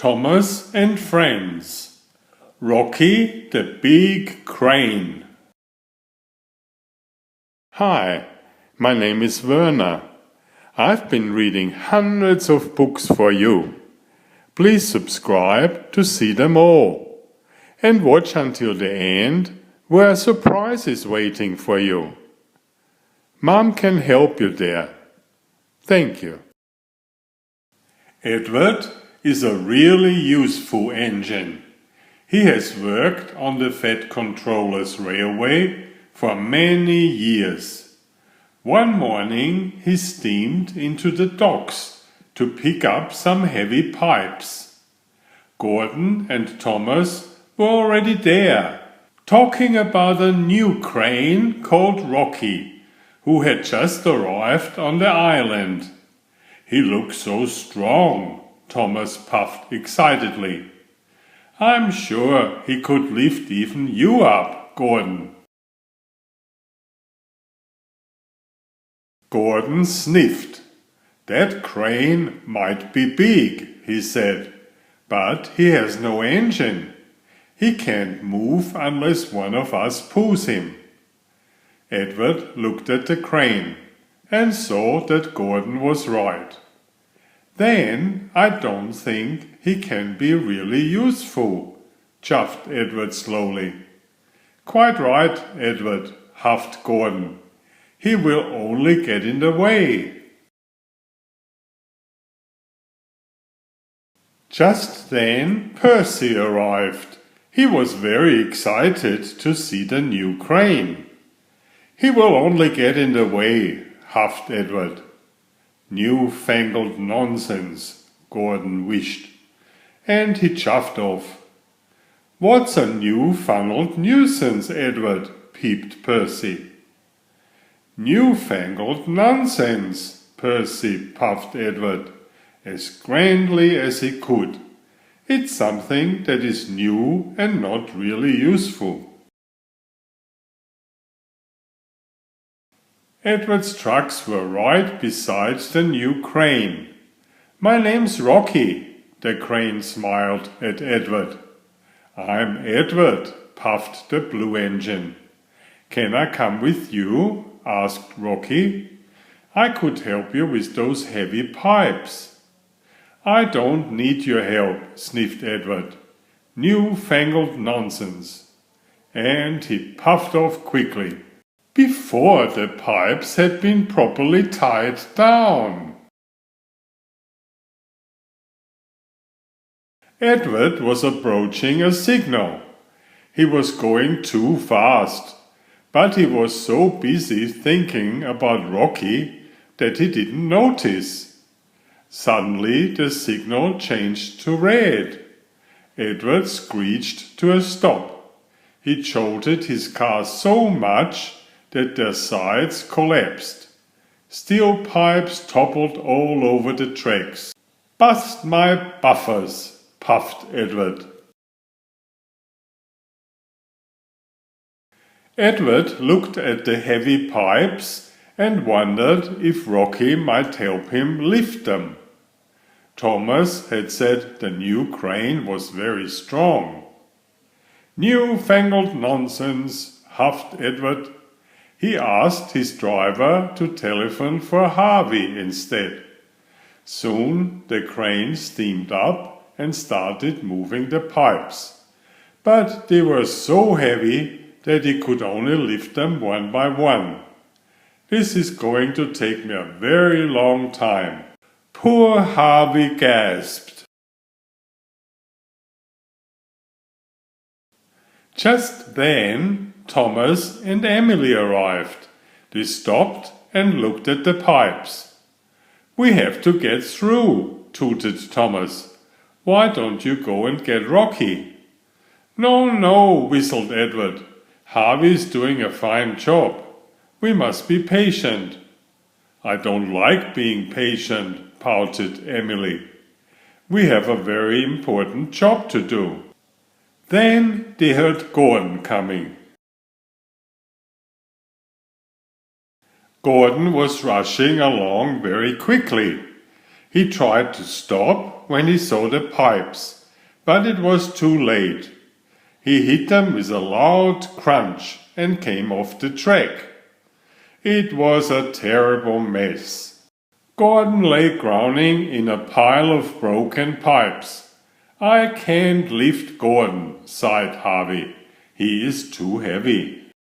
Thomas and Friends. Rocky the Big Crane. Hi, my name is Werner. I've been reading hundreds of books for you. Please subscribe to see them all. And watch until the end, where a surprise is waiting for you. Mom can help you there. Thank you. Edward is a really useful engine. He has worked on the Fat Controller's railway for many years. One morning he steamed into the docks to pick up some heavy pipes. Gordon and Thomas were already there, talking about a new crane called Rocky, who had just arrived on the island. "He looks so strong," Thomas puffed excitedly. "I'm sure he could lift even you up, Gordon." Gordon sniffed. "That crane might be big," he said, "but he has no engine. He can't move unless one of us pulls him." Edward looked at the crane and saw that Gordon was right. "Then I don't think he can be really useful," chuffed Edward slowly. "Quite right, Edward," huffed Gordon. "He will only get in the way." Just then Percy arrived. He was very excited to see the new crane. "He will only get in the way," huffed Edward. "New-fangled nonsense," Gordon wished, and he chuffed off. "What's a new-fangled nuisance, Edward?" peeped Percy. "New-fangled nonsense," Percy puffed Edward, as grandly as he could. "It's something that is new and not really useful." Edward's trucks were right beside the new crane. "My name's Rocky," the crane smiled at Edward. "I'm Edward," puffed the blue engine. "Can I come with you?" asked Rocky. "I could help you with those heavy pipes." "I don't need your help," sniffed Edward. "New-fangled nonsense." And he puffed off quickly, before the pipes had been properly tied down. Edward was approaching a signal. He was going too fast, but he was so busy thinking about Rocky that he didn't notice. Suddenly the signal changed to red. Edward screeched to a stop. He jolted his car so much that their sides collapsed. Steel pipes toppled all over the tracks. "Bust my buffers," puffed Edward. Edward looked at the heavy pipes and wondered if Rocky might help him lift them. Thomas had said the new crane was very strong. "New-fangled nonsense," huffed Edward. He asked his driver to telephone for Harvey instead. Soon the crane steamed up and started moving the pipes. But they were so heavy that he could only lift them one by one. "This is going to take me a very long time." Poor Harvey gasped. Just then Thomas and Emily arrived. They stopped and looked at the pipes. "We have to get through," tooted Thomas. "Why don't you go and get Rocky?" "No, no," whistled Edward. "Harvey's doing a fine job. We must be patient." "I don't like being patient," pouted Emily. "We have a very important job to do." Then they heard Gordon coming. Gordon was rushing along very quickly. He tried to stop when he saw the pipes, but it was too late. He hit them with a loud crunch and came off the track. It was a terrible mess. Gordon lay groaning in a pile of broken pipes. "I can't lift Gordon," sighed Harvey. "He is too heavy."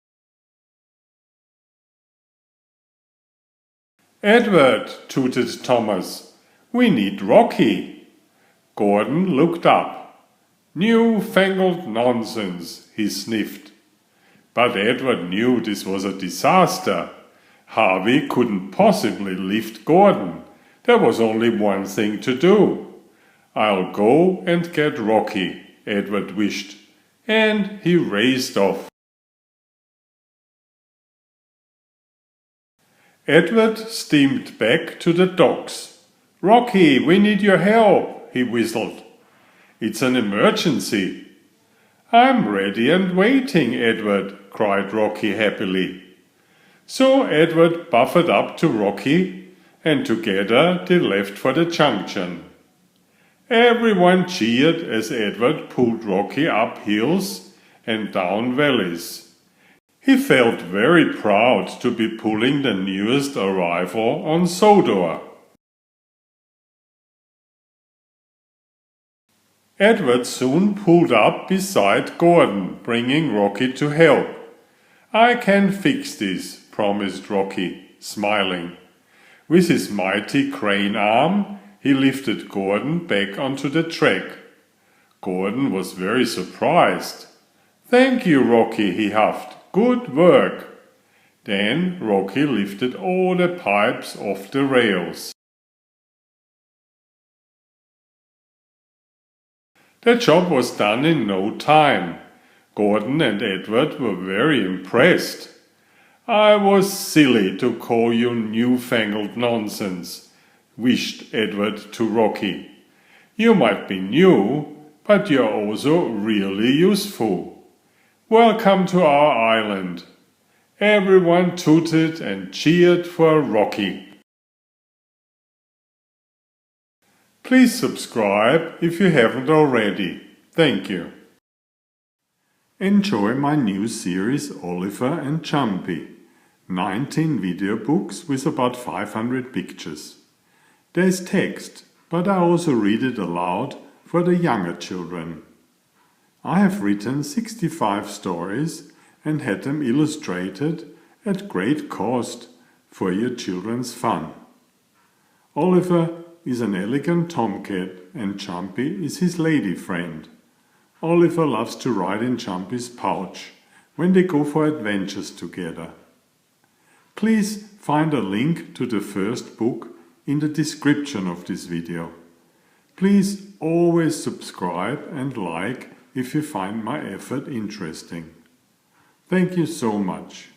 "Edward," tooted Thomas, "we need Rocky." Gordon looked up. "New-fangled nonsense," he sniffed. But Edward knew this was a disaster. Harvey couldn't possibly lift Gordon. There was only one thing to do. "I'll go and get Rocky," Edward wished, and he raced off. Edward steamed back to the docks. "Rocky, we need your help," he whistled. "It's an emergency." "I'm ready and waiting, Edward," cried Rocky happily. So Edward buffered up to Rocky, and together they left for the junction. Everyone cheered as Edward pulled Rocky up hills and down valleys. He felt very proud to be pulling the newest arrival on Sodor. Edward soon pulled up beside Gordon, bringing Rocky to help. "I can fix this," promised Rocky, smiling. With his mighty crane arm, he lifted Gordon back onto the track. Gordon was very surprised. "Thank you, Rocky," he huffed. "Good work." Then Rocky lifted all the pipes off the rails. The job was done in no time. Gordon and Edward were very impressed. "I was silly to call you newfangled nonsense," wished Edward to Rocky. "You might be new, but you're also really useful. Welcome to our island." Everyone tooted and cheered for Rocky. Please subscribe if you haven't already. Thank you. Enjoy my new series Oliver and Jumpy. 19 video books with about 500 pictures. There's text, but I also read it aloud for the younger children. I have written 65 stories and had them illustrated at great cost for your children's fun. Oliver is an elegant tomcat and Jumpy is his lady friend. Oliver loves to ride in Jumpy's pouch when they go for adventures together. Please find a link to the first book in the description of this video. Please always subscribe and like if you find my effort interesting. Thank you so much.